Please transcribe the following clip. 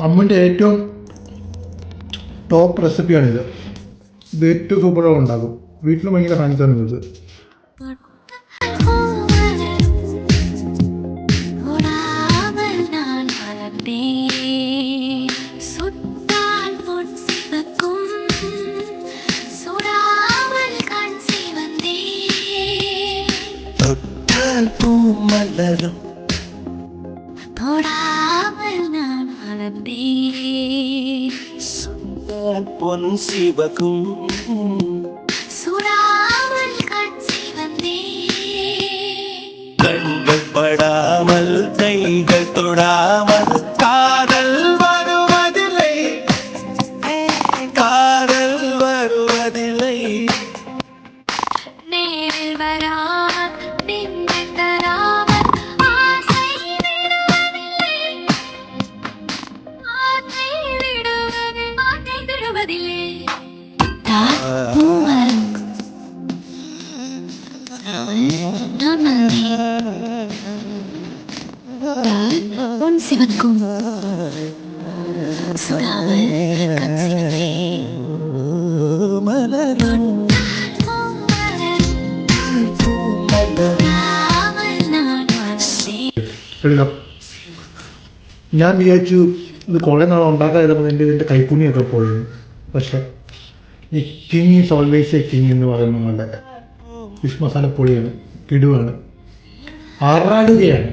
അമ്മൻ്റെ ഏറ്റവും ടോപ്പ് റെസിപ്പിയാണിത്. ഇത് ഏറ്റവും സൂപ്പറായി ഉണ്ടാക്കും. വീട്ടിൽ ഭയങ്കര ഫാൻസാണ് ഇത്. பொன் சிவக்கும் கண்கள் படாமல் கைகள் தொடாமல் காதல் வருவதில்லை, காதல் வருவதில்லை. நேரில் வராமல் நின்று தராமல் ஆசை விடுவதில்லை, ஆசை விடுவதில்லை. பொன் சிவக்கும் ഞാൻ വിചാരിച്ചു ഇത് കുറേ നാൾ ഉണ്ടാക്കാതിരുമ്പോൾ ഇതിൻ്റെ കൈപ്പുണ്യൊക്കെ പോയി. പക്ഷെ ഈ king is always A king എന്ന് പറയുന്ന പോലെ ഫിഷ് മസാലപ്പൊടിയാണ്, കിടുവാണ്, ആറാടുകയാണ്.